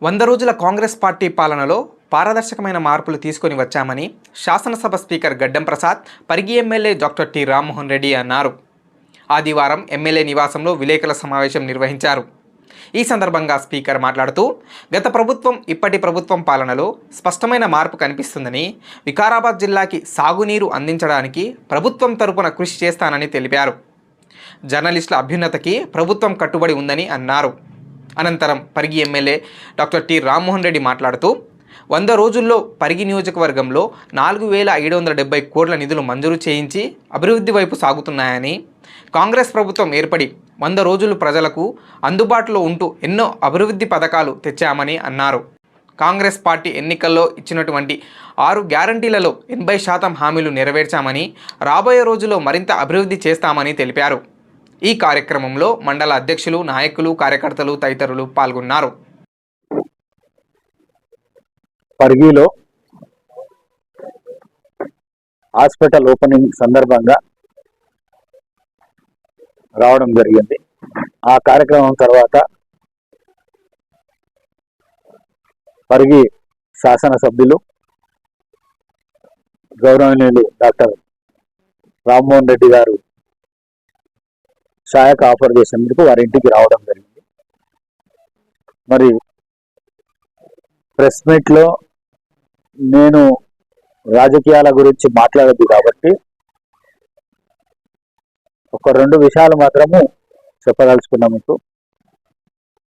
100 రోజుల కాంగ్రెస్ పార్టీ పాలనలో పారదర్శకమైన మార్పులు తీసుకొని వచ్చామని శాసనసభ స్పీకర్ గడ్డం Prasad, Parigi MLA doctor T Rammohan Reddy అన్నారు. ఆదివారం ఎమ్మెల్యే నివాసంలో విలేకరుల సమావేశం నిర్వహించారు. ఈ సందర్భంగా స్పీకర్ మాట్లాడుతూ, గత ప్రభుత్వం ఇప్పటి ప్రభుత్వం పాలనలో స్పష్టమైన మార్పు కనిపిస్తుందని, వికారాబాద్ జిల్లాకి సాగునీరు అందించడానికి ప్రభుత్వం తరపున కృషి చేస్తానని తెలిపారు. జర్నలిస్టుల అభ్యున్నతికి ప్రభుత్వం కట్టుబడి ఉందని అన్నారు. అనంతరం Parigi MLA doctor T Rammohan Reddy మాట్లాడుతూ, 100 రోజుల్లో పరిగి నియోజకవర్గంలో 4,570 కోట్ల నిధులు మంజూరు చేయించి అభివృద్ధి వైపు సాగుతున్నాయని, కాంగ్రెస్ ప్రభుత్వం ఏర్పడి 100 రోజులు ప్రజలకు అందుబాటులో ఉంటూ ఎన్నో అభివృద్ధి పథకాలు తెచ్చామని అన్నారు. కాంగ్రెస్ పార్టీ ఎన్నికల్లో ఇచ్చినటువంటి 6 గ్యారంటీలలో 80% హామీలు నెరవేర్చామని, రాబోయే రోజుల్లో మరింత అభివృద్ధి చేస్తామని తెలిపారు. ఈ కార్యక్రమంలో మండల అధ్యక్షులు, నాయకులు, కార్యకర్తలు తదితరులు పాల్గొన్నారు. పరిగిలో హాస్పిటల్ ఓపెనింగ్ సందర్భంగా రావడం జరిగింది. ఆ కార్యక్రమం తర్వాత పరిగి శాసనసభ్యులు గౌరవనీయులు డాక్టర్ రామ్మోహన్ రెడ్డి గారు సహాయక ఆఫర్ చేసేందుకు వారి ఇంటికి రావడం జరిగింది. మరి ప్రెస్ మీట్లో నేను రాజకీయాల గురించి మాట్లాడద్దు కాబట్టి ఒక 2 విషయాలు మాత్రము చెప్పదలుచుకున్నాం. మీకు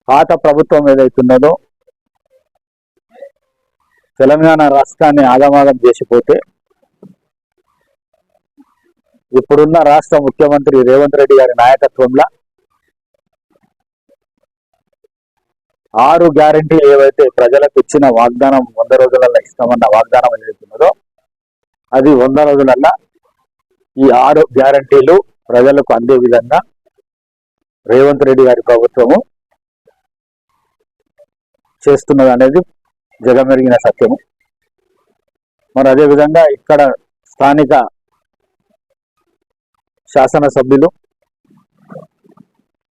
పాత ప్రభుత్వం ఏదైతున్నదో తెలంగాణ రాష్ట్రాన్ని ఆగమాగం చేసిపోతే ఇప్పుడున్న రాష్ట్ర ముఖ్యమంత్రి రేవంత్ రెడ్డి గారి నాయకత్వంలో 6 గ్యారెంటీలు ఏవైతే ప్రజలకు ఇచ్చిన వాగ్దానం 100 రోజులలో ఇస్తామన్న వాగ్దానం ఏదైతున్నదో అది 100 రోజులల్లో ఈ 6 గ్యారెంటీలు ప్రజలకు అందే విధంగా రేవంత్ రెడ్డి గారి ప్రభుత్వము చేస్తున్నది అనేది జగమెరిగిన సత్యము. మరి అదేవిధంగా ఇక్కడ స్థానిక శాసనసభ్యులు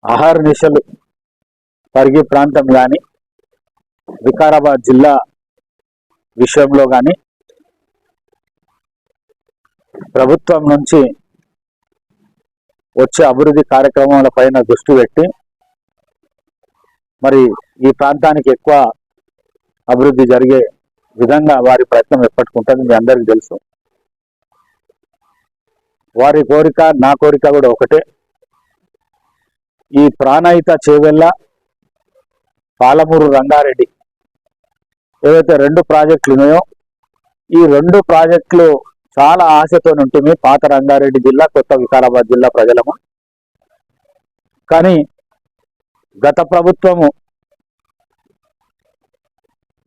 అహర్నిశలు పరిగి ప్రాంతం కానీ, వికారాబాద్ జిల్లా విషయంలో కానీ ప్రభుత్వం నుంచి వచ్చే అభివృద్ధి కార్యక్రమాల పైన దృష్టి పెట్టి మరి ఈ ప్రాంతానికి ఎక్కువ అభివృద్ధి జరిగే విధంగా వారి ప్రయత్నం ఎప్పటికుంటుంది. మీ అందరికీ తెలుసు. వారి కోరిక, నా కోరిక కూడా ఒకటే. ఈ ప్రాణహిత చేవెళ్ళ, పాలమూరు రంగారెడ్డి ఏవైతే 2 ప్రాజెక్టులు ఉన్నాయో ఈ 2 ప్రాజెక్టులు చాలా ఆశతో ఉంటుంది పాత రంగారెడ్డి జిల్లా, కొత్త వికారాబాద్ జిల్లా ప్రజలము. కానీ గత ప్రభుత్వము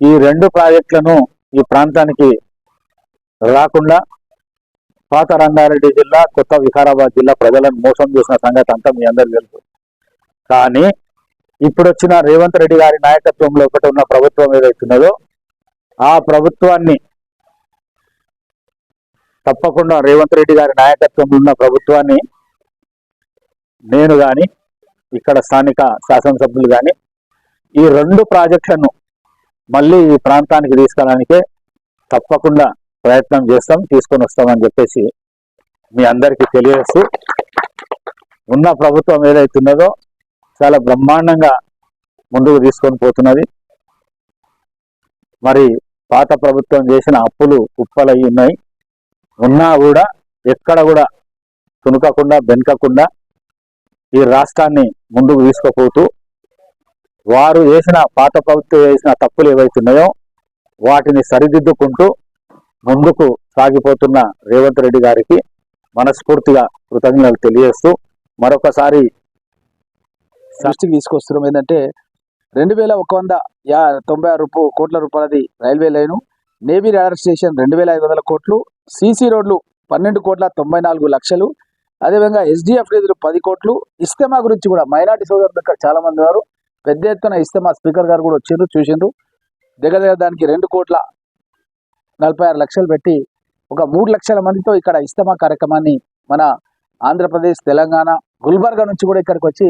ఈ 2 ప్రాజెక్టులను ఈ ప్రాంతానికి రాకుండా పాత రంగారెడ్డి జిల్లా, కొత్త వికారాబాద్ జిల్లా ప్రజలను మోసం చేసిన సంగతి అంతా మీ అందరికీ తెలుసు. కానీ ఇప్పుడు వచ్చిన రేవంత్ రెడ్డి గారి నాయకత్వంలో ఒకటి ఉన్న ప్రభుత్వం ఏదైతున్నదో ఆ ప్రభుత్వాన్ని తప్పకుండా రేవంత్ రెడ్డి గారి నాయకత్వంలో ఉన్న ప్రభుత్వాన్ని నేను కానీ, ఇక్కడ స్థానిక శాసనసభ్యులు కానీ ఈ 2 ప్రాజెక్టులను మళ్ళీ ఈ ప్రాంతానికి తీసుకెళ్ళడానికే తప్పకుండా ప్రయత్నం చేస్తాం, తీసుకొని వస్తామని చెప్పేసి మీ అందరికీ తెలియజేస్తూ, ఉన్న ప్రభుత్వం ఏదైతున్నదో చాలా బ్రహ్మాండంగా ముందుకు తీసుకొని పోతున్నది. మరి పాత ప్రభుత్వం చేసిన అప్పులు కుప్పలయ్యి ఉన్నాయి. ఉన్నా కూడా ఎక్కడ కూడా తునకకుండా, బెనకకుండా ఈ రాష్ట్రాన్ని ముందుకు తీసుకుపోతూ వారు చేసిన, పాత ప్రభుత్వం చేసిన తప్పులు ఏవైతున్నాయో వాటిని సరిదిద్దుకుంటూ ముందుకు సాగిపోతున్న రేవంత్ రెడ్డి గారికి మనస్ఫూర్తిగా కృతజ్ఞతలు తెలియజేస్తూ మరొకసారి దృష్టికి తీసుకొస్తున్నాం. ఏంటంటే 2,196 కోట్ల రూపాయలది railway line, navy radar station 2,500 కోట్లు, సీసీ రోడ్లు 12,94 లక్షలు, అదేవిధంగా ఎస్డిఎఫ్ నిధులు 10 కోట్లు. ఇస్తమా గురించి కూడా మైనార్టీ సోదరులు ఇక్కడ చాలా మంది వారు పెద్ద ఎత్తున ఇస్తమా స్పీకర్ గారు కూడా వచ్చిండ్రు, చూసిండ్రు. దగ్గర దానికి 2,46 లక్షలు పెట్టి ఒక 3 లక్షల మందితో ఇక్కడ ఇస్తమా కార్యక్రమాన్ని మన ఆంధ్రప్రదేశ్, తెలంగాణ, గుల్బర్గా నుంచి కూడా ఇక్కడికి వచ్చి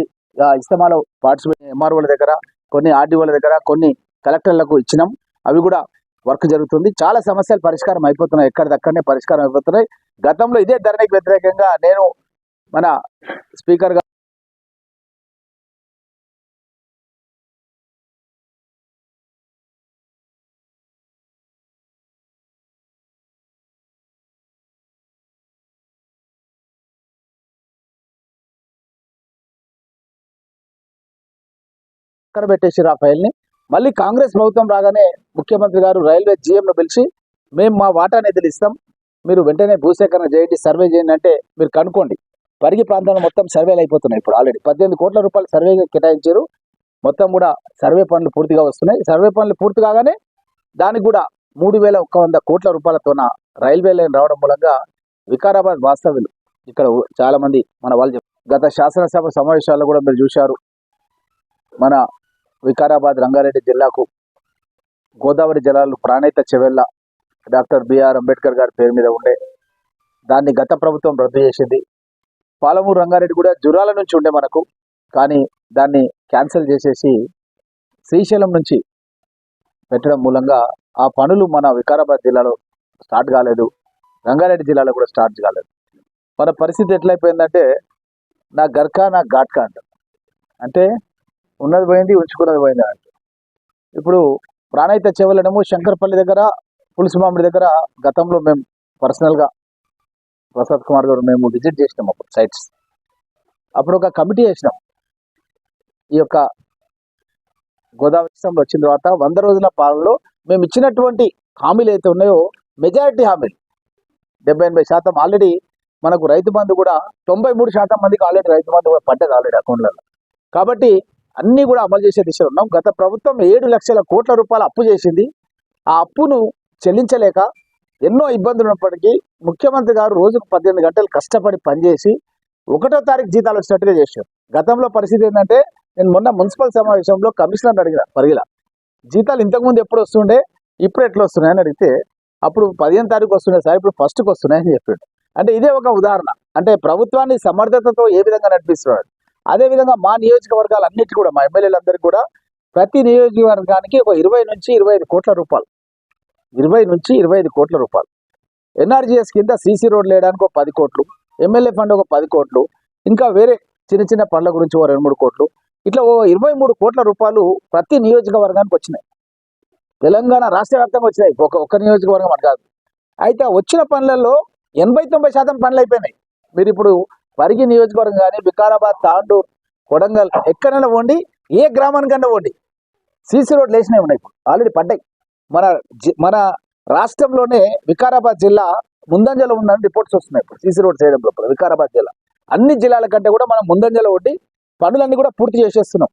ఇస్తమాలో పార్టిసిపేట్, ఎంఆర్ఓల దగ్గర, కొన్ని ఆర్డీఓల దగ్గర, కొన్ని కలెక్టర్లకు ఇచ్చినాం. అవి కూడా వర్క్ జరుగుతుంది. చాలా సమస్యలు పరిష్కారం అయిపోతున్నాయి, ఎక్కడిదక్కడనే పరిష్కారం అయిపోతున్నాయి. గతంలో ఇదే ధరణికి వ్యతిరేకంగా నేను మన స్పీకర్ పక్కన పెట్టేసి ఆ ఫైల్ని మళ్ళీ కాంగ్రెస్ ప్రభుత్వం రాగానే ముఖ్యమంత్రి గారు రైల్వే జీఎంను పిలిచి మేము మా వాటా నిధులు ఇస్తాం, మీరు వెంటనే భూసేకరణ చేయండి, సర్వే చేయండి అంటే మీరు కనుక్కోండి. పరిగి ప్రాంతంలో మొత్తం సర్వేలు అయిపోతున్నాయి. ఇప్పుడు ఆల్రెడీ 18 కోట్ల రూపాయలు సర్వే కేటాయించారు. మొత్తం కూడా సర్వే పనులు పూర్తిగా వస్తున్నాయి. సర్వే పనులు పూర్తి కాగానే దానికి కూడా 3,100 కోట్ల రూపాయలతోన రైల్వే లైన్ రావడం మూలంగా వికారాబాద్ వాస్తవ్యులు ఇక్కడ చాలా మంది మన వాళ్ళు గత శాసనసభ సమావేశాల్లో కూడా మీరు చూశారు. మన వికారాబాద్ రంగారెడ్డి జిల్లాకు గోదావరి జలాలు ప్రాణహిత చెవెళ్ళ డాక్టర్ బిఆర్ అంబేద్కర్ గారి పేరు మీద ఉండే దాన్ని గత ప్రభుత్వం రద్దు చేసింది. పాలమూరు రంగారెడ్డి కూడా జురాల నుంచి ఉండే మనకు, కానీ దాన్ని క్యాన్సిల్ చేసేసి శ్రీశైలం నుంచి పెట్టడం మూలంగా ఆ పనులు మన వికారాబాద్ జిల్లాలో స్టార్ట్ కాలేదు, రంగారెడ్డి జిల్లాలో కూడా స్టార్ట్ కాలేదు. మన పరిస్థితి ఎట్లయిపోయిందంటే నా గర్కా నా ఘాట్కా అంటారు, అంటే ఉన్నది పోయింది ఉంచుకున్నది పోయింది అంటే. ఇప్పుడు ప్రాణహిత చెవులనేమో శంకర్పల్లి దగ్గర పులుసు మామిడి దగ్గర గతంలో మేము పర్సనల్గా ప్రసాద్ కుమార్ గారు మేము విజిట్ చేసినాం అప్పుడు సైట్స్. అప్పుడు ఒక కమిటీ వేసినాం. ఈ యొక్క గోదావరి సిస్టంలో వచ్చిన తర్వాత 100 రోజుల పాలనలో మేము ఇచ్చినటువంటి హామీలు అయితే ఉన్నాయో మెజారిటీ హామీలు 70-80% ఆల్రెడీ మనకు రైతు బంధు కూడా 93% మందికి ఆల్రెడీ రైతు బంధు కూడా పడ్డది ఆల్రెడీ అకౌంట్లలో. కాబట్టి అన్నీ కూడా అమలు చేసే దిశలో ఉన్నాం. గత ప్రభుత్వం 7 లక్షల కోట్ల రూపాయలు అప్పు చేసింది. ఆ అప్పును చెల్లించలేక ఎన్నో ఇబ్బందులు ఉన్నప్పటికీ ముఖ్యమంత్రి గారు రోజుకు 18 గంటలు కష్టపడి పనిచేసి 1వ తారీఖు జీతాలు వచ్చినట్టుగా చేశారు. గతంలో పరిస్థితి ఏంటంటే నేను మొన్న మున్సిపల్ సమావేశంలో కమిషనర్ అడిగిన పరిగిల జీతాలు ఇంతకుముందు ఎప్పుడు వస్తుండే ఇప్పుడు ఎట్లా వస్తున్నాయని అడిగితే అప్పుడు 15వ తారీఖు వస్తున్నాయి సార్, ఇప్పుడు ఫస్ట్కి వస్తున్నాయని చెప్పాడు. అంటే ఇదే ఒక ఉదాహరణ. అంటే ప్రభుత్వాన్ని సమర్థతతో ఏ విధంగా నడిపిస్తున్నాడు. అదేవిధంగా మా నియోజకవర్గాలన్నిటి కూడా మా ఎమ్మెల్యేలందరికీ కూడా ప్రతి నియోజకవర్గానికి ఒక 20 నుంచి 25 కోట్ల రూపాయలు 20 నుంచి 25 కోట్ల రూపాయలు ఎన్ఆర్జీఎస్ కింద సీసీ రోడ్లు వేయడానికి ఒక 10 కోట్లు, ఎమ్మెల్యే ఫండ్ ఒక 10 కోట్లు, ఇంకా వేరే చిన్న చిన్న పనుల గురించి ఒక 2-3 కోట్లు, ఇట్లా ఓ 23 కోట్ల రూపాయలు ప్రతి నియోజకవర్గానికి వచ్చినాయి. తెలంగాణ రాష్ట్ర వ్యాప్తంగా వచ్చినాయి, ఒక నియోజకవర్గం అని కాదు. అయితే వచ్చిన పనులలో 80-90% పనులు అయిపోయినాయి. మీరు ఇప్పుడు పరిగి నియోజకవర్గం కానీ వికారాబాద్, తాండూరు, కొడంగల్ ఎక్కడైనా పోండి, ఏ గ్రామానికన్నా పోండి, సీసీ రోడ్లు వేసినవి ఉన్నాయి, ఆల్రెడీ పడ్డాయి. మన రాష్ట్రంలోనే వికారాబాద్ జిల్లా ముందంజలో ఉందని రిపోర్ట్స్ వస్తున్నాయి. ఇప్పుడు సీసీ రోడ్ చేయడం లోపల వికారాబాద్ జిల్లా అన్ని జిల్లాల కంటే కూడా మనం ముందంజలో ఉండి పనులన్నీ కూడా పూర్తి చేసేస్తున్నాం.